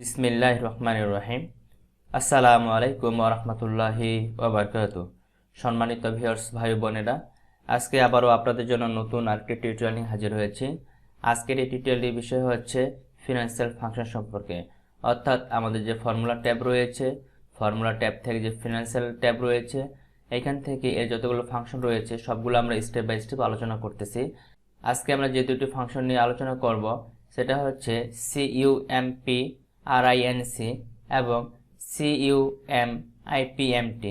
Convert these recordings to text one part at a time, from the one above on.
বিসমিল্লাহির রহমানির রহিম। আসসালামু আলাইকুম ওয়া রাহমাতুল্লাহি ওয়া বারাকাতুহু। সম্মানিত ভিউয়ার্স ভাই বোনেরা, আজকে আবারও আপনাদের জন্য নতুন আরেকটি টিউটোরিয়াল নিয়ে হাজির হয়েছি। আজকের এই টিউটোরিয়ালটির বিষয় হচ্ছে ফিনান্সিয়াল ফাংশন সম্পর্কে, অর্থাৎ আমাদের যে ফর্মুলা ট্যাব রয়েছে, ফর্মুলা ট্যাব থেকে যে ফিনান্সিয়াল ট্যাব রয়েছে, এখান থেকে এর যতগুলো ফাংশন রয়েছে সবগুলো আমরা স্টেপ বাই স্টেপ আলোচনা করতেছি। আজকে আমরা যে দুটি ফাংশন নিয়ে আলোচনা করব সেটা হচ্ছে CUMPRINC এবং CUMIPMT।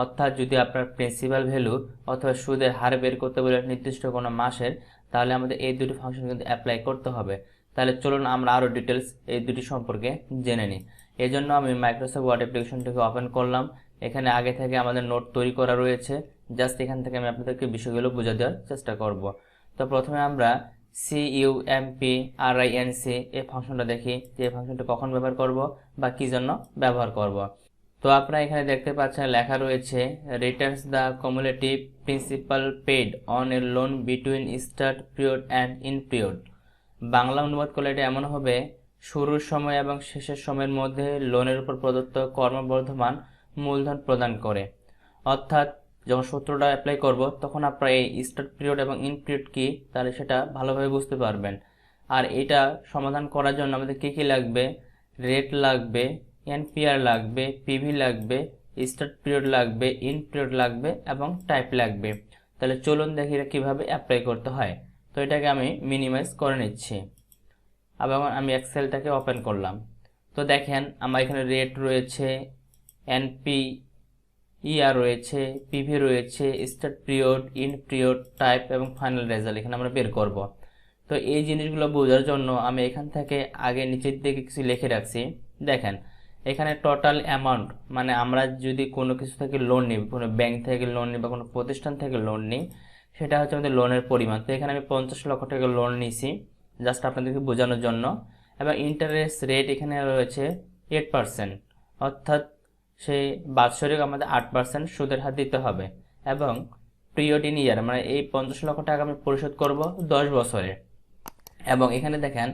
অর্থাৎ যদি আপনার প্রিন্সিপাল ভ্যালু অথবা সুদের হার বের করতে বলে নির্দিষ্ট কোনো মাসের, তাহলে আমাদের এই দুটি ফাংশন কিন্তু অ্যাপ্লাই করতে হবে। তাহলে চলুন আমরা আরও ডিটেলস এই দুটি সম্পর্কে জেনে নিই। এই জন্য আমি মাইক্রোসফট ওয়ার্ড অ্যাপ্লিকেশনটিকে ওপেন করলাম। এখানে আগে থেকে আমাদের নোট তৈরি করা রয়েছে, জাস্ট এখান থেকে আমি আপনাদেরকে বিষয়গুলো বুঝিয়ে দেওয়ার চেষ্টা করব। তো প্রথমে আমরা CUMPRINC এই ফাংশনটা দেখি যে এই ফাংশনটা কখন ব্যবহার করব বা কি জন্য ব্যবহার করব। তো আপনারা এখানে দেখতে পাচ্ছেন লেখা রয়েছে Returns the cumulative principal paid on a loan between start period and end period। Bangla অনুবাদ করলে এটা এমন হবে, শুরুর সময় এবং শেষের সময়ের মধ্যে লোনের উপর প্রদত্ত ক্রমবর্ধমান মূলধন প্রদান করে। অর্থাৎ যখন সূত্রটা অ্যাপ্লাই করব তখন আপনারা এই স্টার্ট পিরিয়ড এবং ইন পিরিয়ড কি তাহলে সেটা ভালোভাবে বুঝতে পারবেন। আর এটা সমাধান করার জন্য আমাদের কি কি লাগবে, রেট লাগবে, এনপিআর লাগবে, পিভি লাগবে, স্টার্ট পিরিয়ড লাগবে, ইন পিরিয়ড লাগবে এবং টাইপ লাগবে। তাহলে চলুন দেখি এটা কীভাবে অ্যাপ্লাই করতে হয়। তো এটাকে আমি মিনিমাইজ করে নিচ্ছি। আবার আমি এক্সেলটাকে ওপেন করলাম। তো দেখেন আমার এখানে রেট রয়েছে, এনপি ইয়ার রয়েছে, পিভি রয়েছে, স্টার্ট পিরিয়ড, ইন্ড পিরিয়ড, টাইপ এবং ফাইনাল রেজাল্ট এখানে আমরা বের করব। তো এই জিনিসগুলো বোঝার জন্য আমি এখান থেকে আগে নিচের দিকে কিছু লিখে রাখছি। দেখেন এখানে টোটাল অ্যামাউন্ট, মানে আমরা যদি কোনো কিছু থেকে লোন নিই, কোনো ব্যাংক থেকে লোন নিই বা কোনো প্রতিষ্ঠান থেকে লোন নিই, সেটা হচ্ছে আমাদের লোনের পরিমাণ। তো এখানে আমি 50 লক্ষ টাকা লোন নিয়েছি জাস্ট আপনাদেরকে বোঝানোর জন্য। এবং ইন্টারেস্ট রেট এখানে রয়েছে 8%, অর্থাৎ সেই বাৎসরিক আমাদের 8% সুদের হার দিতে হবে। এবং পিরিয়ড ইন ইয়ার, মানে এই 50 লক্ষ টাকা আমি পরিশোধ করব 10 বছরে। এবং এখানে দেখেন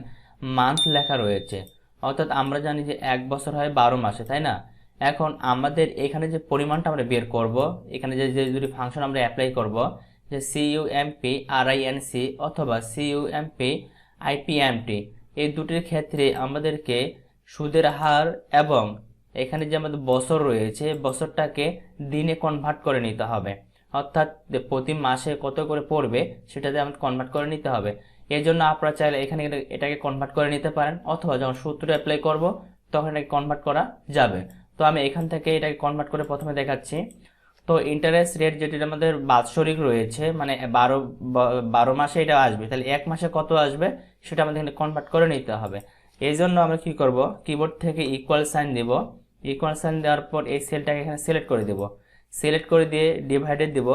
মান্থ লেখা রয়েছে, অর্থাৎ আমরা জানি যে 1 বছর হয় 12 মাসে, তাই না? এখন আমাদের এখানে যে পরিমাণটা আমরা বের করব, এখানে যে দুটি ফাংশন আমরা অ্যাপ্লাই করব, যে CUMPRINC অথবা CUMPIPMT, এই দুটির ক্ষেত্রে আমাদেরকে সুদের হার এবং এখানে যে আমাদের বছর রয়েছে বছরটাকে দিনে কনভার্ট করে নিতে হবে। অর্থাৎ প্রতি মাসে কত করে পড়বে সেটাতে আমাদের কনভার্ট করে নিতে হবে। এর জন্য আপনারা চাইলে এখানে এটাকে কনভার্ট করে নিতে পারেন, অথবা যখন সূত্র অ্যাপ্লাই করব তখন এটাকে কনভার্ট করা যাবে। তো আমি এখান থেকে এটাকে কনভার্ট করে প্রথমে দেখাচ্ছি। তো ইন্টারেস্ট রেট যেটি আমাদের বাৎসরিক রয়েছে, মানে 12 মাসে এটা আসবে, তাহলে 1 মাসে কত আসবে সেটা আমাদের এখানে কনভার্ট করে নিতে হবে। এই জন্য আমরা কি করব, কিবোর্ড থেকে ইকুয়াল সাইন দিব। ইকুয়াল সাইন দেওয়ার পর এই সেলটাকে এখানে সিলেক্ট করে দেব। সিলেক্ট করে দিয়ে ডিভাইডেড দিব।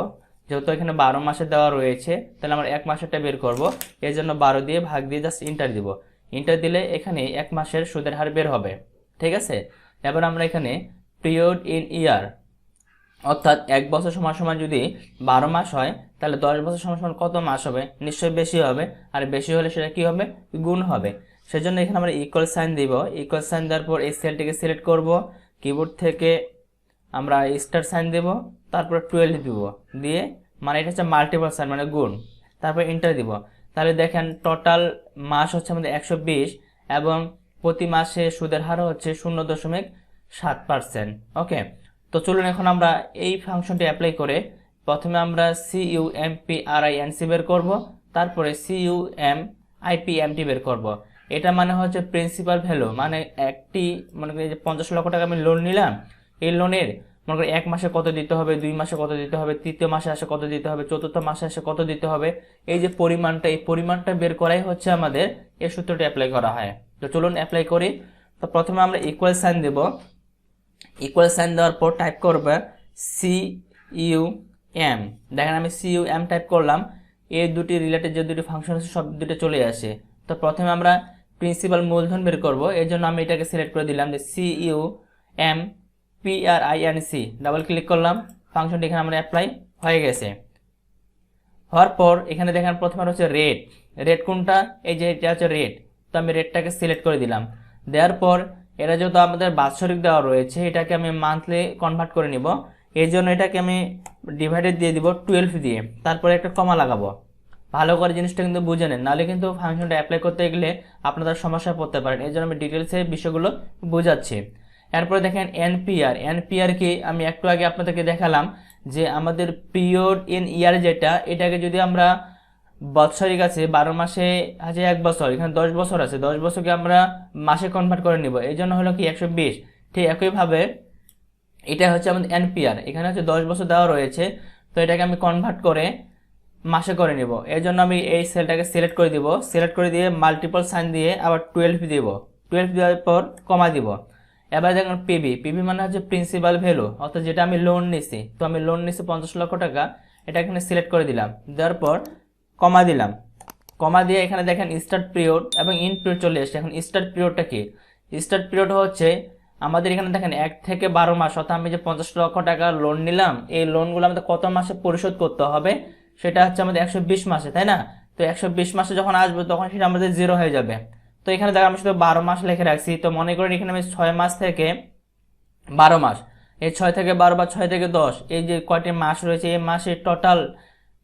যেহেতু এখানে 12 মাসে দেওয়া রয়েছে তাহলে আমরা 1 মাসেরটা বের করব, এর জন্য 12 দিয়ে ভাগ দিয়ে জাস্ট ইন্টার দিব। ইন্টার দিলে এখানে 1 মাসের সুদের হার বের হবে। ঠিক আছে, এবার আমরা এখানে পিরিয়ড ইন ইয়ার, অর্থাৎ 1 বছর সমান সমান যদি 12 মাস হয় তাহলে 10 বছর সমান সমান কত মাস হবে, নিশ্চয়ই বেশি হবে। আর বেশি হলে সেটা কি হবে, গুণ হবে। সেজন্য এখানে আমরা ইকুয়াল সাইন দিব। ইকুয়াল সাইন দেওয়ার পর এই সেলটিকে সিলেক্ট করব, কিবোর্ড থেকে আমরা স্টার সাইন দেব, তারপর 12 দিব, দিয়ে মানে এটা হচ্ছে মাল্টিপল সাইন মানে গুণ, তারপর এন্টার দিব। তাহলে দেখেন টোটাল মাস হচ্ছে আমাদের 120 এবং প্রতি মাসে সুদের হার হচ্ছে 0.7%। ওকে, তো চলুন এখন আমরা এই ফাংশনটি অ্যাপ্লাই করে প্রথমে আমরা CUMPRINC বের করব, তারপরে CUMIPMT বের করব। এটা মানে হচ্ছে প্রিন্সিপাল ভ্যালু, মানে একটি মনে করি যে 50 লক্ষ টাকা আমি লোন নিলাম, এই লোনের মনে করি 1 মাসে কত দিতে হবে, 2 মাসে কত দিতে হবে, তৃতীয় মাসে আসে কত দিতে হবে, চতুর্থ মাসে আসে কত দিতে হবে, এই যে পরিমাণটা, এই পরিমাণটা বের করাই হচ্ছে আমাদের এই সূত্রটি অ্যাপ্লাই করা হয়। তো চলুন অ্যাপ্লাই করি। তো প্রথমে আমরা ইকুয়াল সাইন দেব। ইকুয়াল সাইন দেওয়ার পর টাইপ করবে CUM। দেখেন আমি CUM টাইপ করলাম, এই দুটি রিলেটেড যে দুটি ফাংশন আছে সব দুটো চলে আসে। তো প্রথমে আমরা প্রিন্সিপাল মূলধন বের করব, এর জন্য আমি এটাকে সিলেক্ট করে দিলাম যে CUMPRINC, ডাবল ক্লিক করলাম, ফাংশনটি এখানে আমরা অ্যাপ্লাই হয়ে গেছে। হওয়ার পর এখানে দেখেন প্রথমে হচ্ছে রেট। রেট কোনটা, এই যে এটা হচ্ছে রেট, তো আমি রেটটাকে সিলেক্ট করে দিলাম। দেওয়ার পর এটা যেহেতু আমাদের বাৎসরিক দেওয়া রয়েছে, এটাকে আমি মান্থলি কনভার্ট করে নিব। এই জন্য এটাকে আমি ডিভাইডেড দিয়ে দিব 12 দিয়ে, তারপরে একটা কমা লাগাবো। ভালো করে জিনিসটা কিন্তু বুঝে নেন, নাহলে কিন্তু ফাংশনটা অ্যাপ্লাই করতে গেলে আপনাদের সমস্যায় পড়তে পারেন। এই জন্য আমি ডিটেলসে বিষয়গুলো বুঝাচ্ছি। এরপরে দেখেন এনপিআর। এনপিআর কি আমি একটু আগে আপনাদেরকে দেখালাম যে আমাদের পিরিয়ড ইন ইয়ার যেটা, এটাকে যদি আমরা বৎসরিক আছে 12 মাসে আছে 1 বছর, এখানে 10 বছর আছে, 10 বছরকে আমরা মাসে কনভার্ট করে নিব, এই জন্য হলো কি 120। ঠিক একইভাবে এটা হচ্ছে আমাদের এনপিআর, এখানে হচ্ছে 10 বছর দেওয়া রয়েছে, তো এটাকে আমি কনভার্ট করে মাসে করে নিব। এর জন্য আমি এই সেলটাকে সিলেক্ট করে দিব, সিলেক্ট করে দিয়ে মাল্টিপল সাইন দিয়ে আবার 12 দিব, 12 দেওয়ার পর কমা দিব। এবার দেখুন পিবি। পিবি মানে হচ্ছে প্রিন্সিপাল ভ্যালু, অর্থাৎ যেটা আমি লোন নিছি, তো আমি লোন নিছি 50 লক্ষ টাকা, এটা এখানে সিলেক্ট করে দিলাম, দেওয়ার পর কমা দিলাম। কমা দিয়ে এখানে দেখেন স্টার্ট পিরিয়ড এবং ইন পিরিয়ড চলে এসেছে। এখন স্টার্ট পিরিয়ডটা কি? স্টার্ট পিরিয়ড হচ্ছে আমাদের এখানে দেখেন 1 থেকে 12 মাস, অর্থাৎ আমি যে 50 লক্ষ টাকা লোন নিলাম, এই লোনগুলো আমাদের কত মাসে পরিশোধ করতে হবে, সেটা হচ্ছে আমাদের 120 মাসে, তাই না? তো 120 মাসে যখন আসবে তখন সেটা আমাদের 0 হয়ে যাবে। তো এখানে দেখো আমি শুধু 12 মাস লিখে রাখছি, তো মনে করেন এখানে আমি 6 মাস থেকে 12 মাস, এই 6 থেকে 12 বা 6 থেকে 10, এই যে কয়টি মাস রয়েছে, এই মাসে টোটাল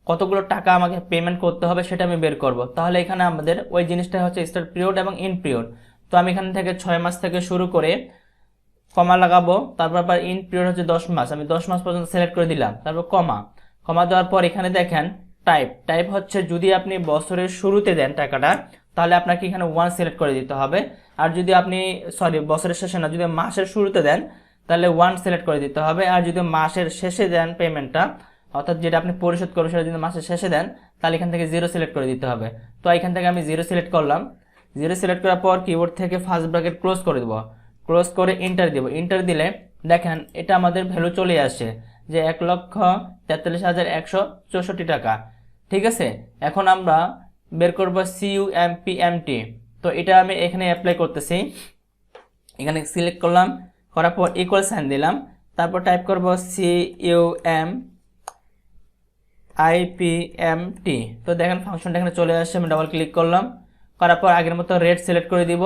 কতগুলো টাকা আমাকে পেমেন্ট করতে হবে সেটা আমি বের করব। তাহলে এখানে আমাদের ওই জিনিসটা হচ্ছে স্টার্ট পিরিয়ড এবং ইন পিরিয়ড। তো আমি এখান থেকে 6 মাস থেকে শুরু করে কমা লাগাবো, তারপর আবার ইন পিরিয়ড হচ্ছে 10 মাস, আমি 10 মাস পর্যন্ত সিলেক্ট করে দিলাম, তারপর কমা। কমা দেওয়ার পর এখানে দেখেন টাইপ। টাইপ হচ্ছে যদি আপনি বছরের শুরুতে দেন টাকাটা, তাহলে আপনাকে এখানে 1 সিলেক্ট করে দিতে হবে। আর যদি আপনি বছরের শেষে না, যদি মাসের শুরুতে দেন তাহলে 1 সিলেক্ট করে দিতে হবে। আর যদি মাসের শেষে দেন পেমেন্টটা, অর্থাৎ যেটা আপনি পরিশোধ করবেন সেটা যদি মাসের শেষে দেন, তাহলে এখান থেকে 0 সিলেক্ট করে দিতে হবে। তো এখান থেকে আমি 0 সিলেক্ট করলাম। 0 সিলেক্ট করার পর কিবোর্ড থেকে ফার্স্ট ব্র্যাকেট ক্লোজ করে দেবো, ক্লোজ করে এন্টার দেবো। এন্টার দিলে দেখেন এটা আমাদের ভ্যালু চলে আসে যে 1,43,164 টাকা। ঠিক আছে, এখন আমরা বের করব CUMPMT। তো এটা আমি এখানে অ্যাপ্লাই করতেছি, এখানে সিলেক্ট করলাম, করার পর ইকুয়াল সাইন দিলাম, তারপর টাইপ করব CUMIPMT। তো দেখেন ফাংশনটা এখানে চলে আসছে, আমি ডাবল ক্লিক করলাম, করার পর আগের মতো রেট সিলেক্ট করে দিব।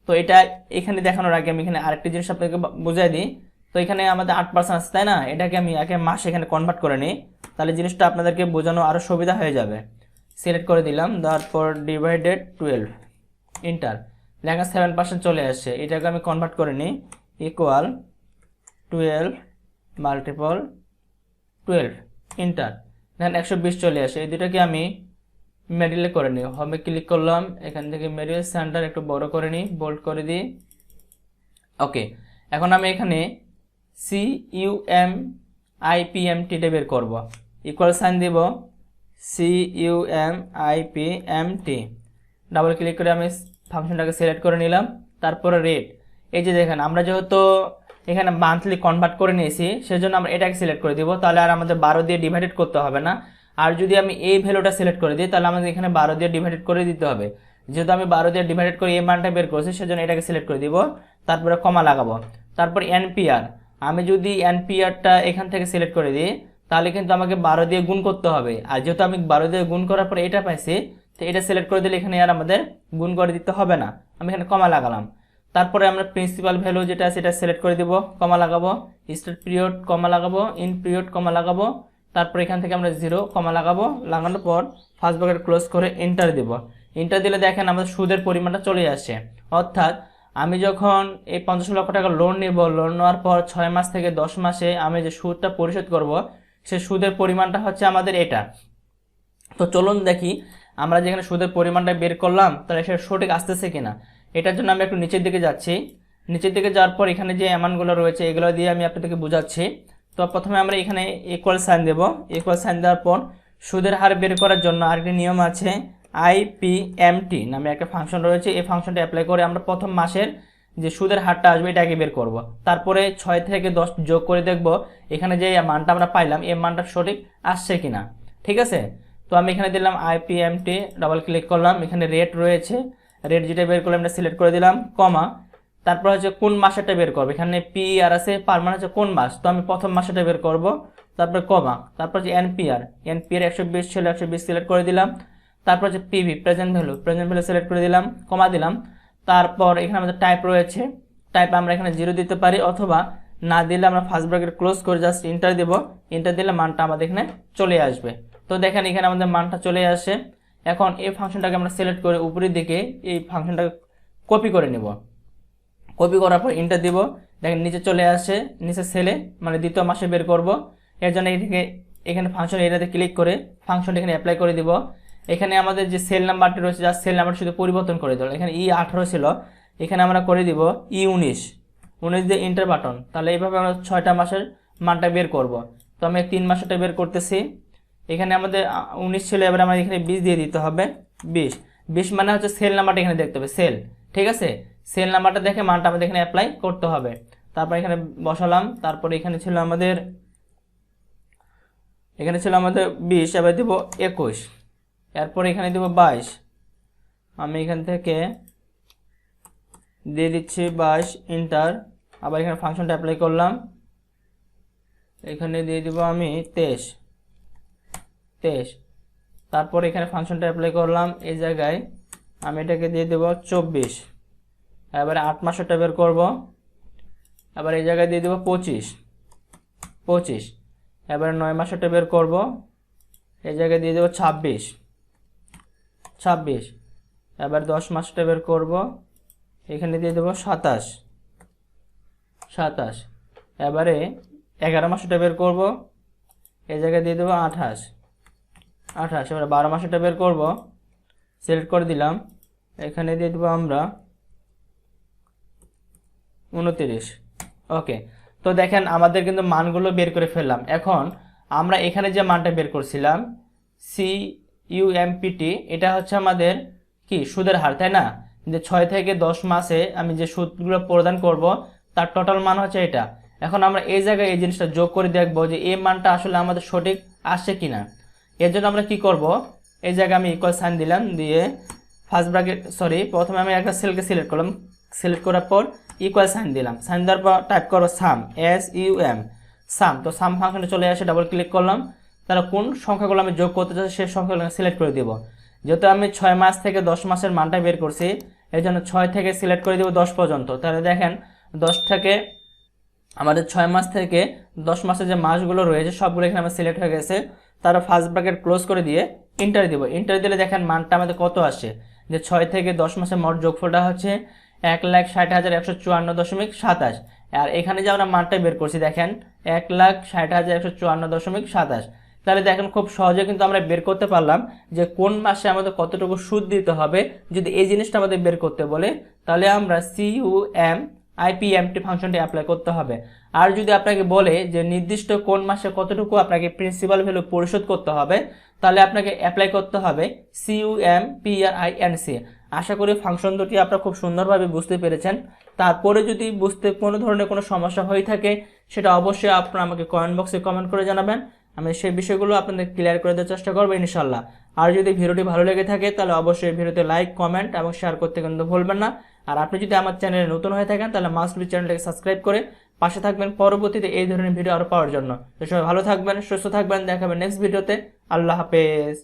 তো এটা এখানে দেখানোর আগে আমি এখানে আরেকটি জিনিস আপনাকে বুঝাই দিই। তো এখানে আমাদের 8% আছে, তাই না? এটাকে আমি একে মাস এখানে কনভার্ট করে নিই, তাহলে জিনিসটা আপনাদেরকে বোঝানো আরও সুবিধা হয়ে যাবে। সিলেক্ট করে দিলাম, তারপর ডিভাইডেড 12, ইন্টার। লেখা 7% চলে আসছে, এটাকে আমি কনভার্ট করে নিই, ইকুয়াল 12 মাল্টিপল 12, ইন্টার। দেখেন 120 চলে আসে। এই দুটাকে আমি মিডলে করে নিই, হোমে ক্লিক করলাম, এখান থেকে মিডল সেন্টার একটু বড় করে নিই, বোল্ড করে দিই। ওকে, এখন আমি এখানে CUMIPMT বের করব, ইকুয়াল সাইন দিব, CUMIPMT, ডাবল ক্লিক করে আমি ফাংশনটাকে সিলেক্ট করে নিলাম, তারপরে রেট। এই যে দেখেন আমরা যেহেতু এখানে মান্থলি কনভার্ট করে নিয়েছি, সেজন্য আমরা এটাকে সিলেক্ট করে দিব, তাহলে আর আমাদের 12 দিয়ে ডিভাইডেড করতে হবে না। আর যদি আমি এই ভ্যালুটা সিলেক্ট করে দিই, তাহলে আমাদের এখানে 12 দিয়ে ডিভাইডেড করে দিতে হবে। যেহেতু আমি 12 দিয়ে ডিভাইডেড করে এই মানটা বের করছি, সেজন্য এটাকে সিলেক্ট করে দিব, তারপরে কমা লাগাবো। তারপর এনপিআর, আমি যদি এনপিআরটা এখান থেকে সিলেক্ট করে দিই, তাহলে কিন্তু আমাকে 12 দিয়ে গুণ করতে হবে। আর যেহেতু আমি 12 দিয়ে গুণ করার পরে এটা পাইছি, তো এটা সিলেক্ট করে দিলে এখানে আর আমাদের গুণ করে দিতে হবে না, আমি এখানে কমা লাগালাম। তারপরে আমরা প্রিন্সিপাল ভ্যালু যেটা আছে এটা সিলেক্ট করে দিব, কমা লাগাবো, স্টার্ট পিরিয়ড কমা লাগাবো, ইন পিরিয়ড কমা লাগাবো, তারপর এখান থেকে আমরা 0 কমা লাগাবো, লাগানোর পর ফার্স্ট ব্র্যাকেট ক্লোজ করে এন্টার দিব। এন্টার দিলে দেখেন আমাদের সুদের পরিমাণটা চলে আসছে। অর্থাৎ আমি যখন এই 50 লক্ষ টাকা লোন নিব, লোন নেওয়ার পর 6 মাস থেকে 10 মাসে আমি যে সুদটা পরিশোধ করব, সেই সুদের পরিমাণটা হচ্ছে আমাদের এটা। তো চলুন দেখি আমরা যেখানে সুদের পরিমাণটা বের করলাম, তাহলে সেটা সঠিক আসতেছে কিনা। এটার জন্য আমি একটু নিচের দিকে যাচ্ছি, নিচের দিকে যাওয়ার পর এখানে যে অ্যামাউন্টগুলো রয়েছে এগুলো দিয়ে আমি আপনাদেরকে বোঝাচ্ছি। তো প্রথমে আমরা এখানে ইকুয়াল সাইন দেব, ইকুয়াল সাইন দেওয়ার পর সুদের হার বের করার জন্য আরেকটি নিয়ম আছে, IPMT নামে একটা ফাংশন রয়েছে। এই ফাংশনটা অ্যাপ্লাই করে আমরা প্রথম মাসের যে সুদের হারটা আসবে এটাকে বের করব, তারপরে 6 থেকে 10 যোগ করে দেখব এখানে যে মানটা আমরা পাইলাম এই মানটা সঠিক আসছে কিনা। ঠিক আছে, তো আমি এখানে দিলাম IPMT, ডাবল ক্লিক করলাম, এখানে রেট রয়েছে, রেট যেটা বের করলাম এটা সিলেক্ট করে দিলাম, কমা, তারপর হচ্ছে কোন মাসেটা বের করবো, এখানে PR আছে, পার মানে হচ্ছে কোন মাস, তো আমি প্রথম মাসেটা বের করব, তারপর কমা, তারপর হচ্ছে NPR 120 ছিল 120 সিলেক্ট করে দিলাম, তারপর হচ্ছে PV প্রেজেন্ট ভ্যালু সিলেক্ট করে দিলাম, কমা দিলাম, তারপর এখানে আমাদের টাইপ রয়েছে টাইপ আমরা এখানে 0 দিতে পারি, অথবা না দিলে আমরা ফার্স্ট ব্র্যাকেট ক্লোজ করে জাস্ট ইন্টার দেব। ইন্টার দিলে মানটা আমাদের এখানে চলে আসবে। তো দেখেন এখানে আমাদের মানটা চলে আসে। এখন এই ফাংশনটাকে আমরা সিলেক্ট করে উপরের দিকে এই ফাংশনটাকে কপি করে নেব। কপি করার পর ইন্টার দিব, দেখেন নিচে চলে আসে, নিচে সেলে মানে দ্বিতীয় মাসে বের করব। এর জন্য এখানে ফাংশন এরিয়াতে ক্লিক করে ফাংশনটা এখানে অ্যাপ্লাই করে দিব। এখানে আমাদের যে সেল নাম্বারটি রয়েছে, যার সেল নাম্বার শুধু পরিবর্তন করে দেবো। এখানে E18 ছিল, এখানে আমরা করে দিব E19 দিয়ে ইন্টার বাটন। তাহলে এইভাবে আমরা 6টা মাসের মানটা বের করব। তো আমি 3 মাসেরটা বের করতেছি। এখানে আমাদের 19 ছিল, এবার আমরা এখানে 20 দিয়ে দিতে হবে। 20 মানে হচ্ছে সেল নাম্বারটা এখানে দেখতে হবে, সেল, ঠিক আছে। সেল নাম্বারটা দেখে মানটা আমাদের এখানে অ্যাপ্লাই করতে হবে। তারপর এখানে বসালাম। তারপর এখানে ছিল আমাদের 20, এবার দিব 21, এরপর এখানে দিব 22। আমি এখান থেকে দিয়ে দিচ্ছি 22, ইন্টার। আবার এখানে ফাংশনটা অ্যাপ্লাই করলাম, এখানে দিয়ে দিব আমি 23। তারপর এখানে ফাংশনটা অ্যাপ্লাই করলাম, এই জায়গায় আমি এটাকে দিয়ে দেব 24। এবারে 8 মাসেরটা বের করব। আবার এই জায়গায় দিয়ে দেব 25। এবারে 9 মাসেরটা বের করব, এই জায়গায় দিয়ে দেব 26। এবার 10 মাসটা বের করব, এখানে দিয়ে দেব 27। এবারে 11 মাসটা বের করব, এই জায়গায় দিয়ে দেব 28। এবারে 12 মাসটা বের করব, সিলেক্ট করে দিলাম, এখানে দিয়ে দেব আমরা 29। ওকে, তো দেখেন আমাদের কিন্তু মানগুলো বের করে ফেললাম। এখন আমরা এখানে যে মানটা বের করছিলাম CUMPT, এটা হচ্ছে আমাদের কি সুদের হার, তাই না? যে 6 থেকে 10 মাসে আমি যে সুদগুলো প্রদান করব তার টোটাল মান হচ্ছে এটা। এখন আমরা এই জায়গায় এই জিনিসটা যোগ করে দেখব যে এই মানটা আসলে আমাদের সঠিক আসছে কিনা। এর জন্য আমরা কি করব, এই জায়গায় আমি ইকুয়াল সাইন দিলাম, দিয়ে ফার্স্ট ব্র্যাকেট প্রথমে আমি একটা সেলকে সিলেক্ট করলাম, সিলেক্ট করার পর ইকুয়াল সাইন দিলাম, সাইন দেওয়ার পর টাইপ করবো সাম, SUM, সাম। তো সাম ফাংশনে চলে আসে, ডাবল ক্লিক করলাম। তাহলে কোন সংখ্যাগুলো আমি যোগ করতে চাচ্ছি সেই সংখ্যাগুলো সিলেক্ট করে দেব। যেহেতু আমি 6 মাস থেকে 10 মাসের মানটা বের করছি, এই জন্য 6 থেকে সিলেক্ট করে দেব 10 পর্যন্ত। তাহলে দেখেন 10 থেকে আমাদের 6 মাস থেকে 10 মাসের যে মাসগুলো রয়েছে সবগুলো এখানে আমার সিলেক্ট হয়ে গেছে। তারপর ফার্স্ট ব্র্যাকেট ক্লোজ করে দিয়ে ইন্টার দিব। ইন্টার দিলে দেখেন মানটা আমাদের কত আসে, যে 6 থেকে 10 মাসের মোট যোগফলটা হচ্ছে 1,60,154.27। আর এখানে যে আমরা মানটা বের করছি দেখেন 1,60,154.27। তাহলে দেখেন খুব সহজে কিন্তু আমরা বের করতে পারলাম যে কোন মাসে আমাদের কতটুকু সুদ দিতে হবে। যদি এই জিনিসটা আমাদের বের করতে বলে তাহলে আমরা CUMIPMT ফাংশনটি অ্যাপ্লাই করতে হবে। আর যদি আপনাকে বলে যে নির্দিষ্ট কোন মাসে কতটুকু আপনাকে প্রিন্সিপাল ভ্যালু পরিশোধ করতে হবে, তাহলে আপনাকে অ্যাপ্লাই করতে হবে CUMPRINC। আশা করি ফাংশন দুটি আপনারা খুব সুন্দরভাবে বুঝতে পেরেছেন। তারপরে যদি বুঝতে কোনো ধরনের কোনো সমস্যা হয়ে থাকে সেটা অবশ্যই আপনারা আমাকে কমেন্ট বক্সে কমেন্ট করে জানাবেন। আমি সেই বিষয়গুলো আপনাদের ক্লিয়ার করে দেওয়ার চেষ্টা করবো ইনশাল্লাহ। আর যদি ভিডিওটি ভালো লেগে থাকে তাহলে অবশ্যই ভিডিওতে লাইক, কমেন্ট এবং শেয়ার করতে কিন্তু ভুলবেন না। আর আপনি যদি আমার চ্যানেলে নতুন হয়ে থাকেন তাহলে মাস্ট বি চ্যানেলটাকে সাবস্ক্রাইব করে পাশে থাকবেন পরবর্তীতে এই ধরনের ভিডিও আরো পাওয়ার জন্য। তো সবাই ভালো থাকবেন, সুস্থ থাকবেন, দেখাবেন নেক্সট ভিডিওতে। আল্লাহ হাফেজ।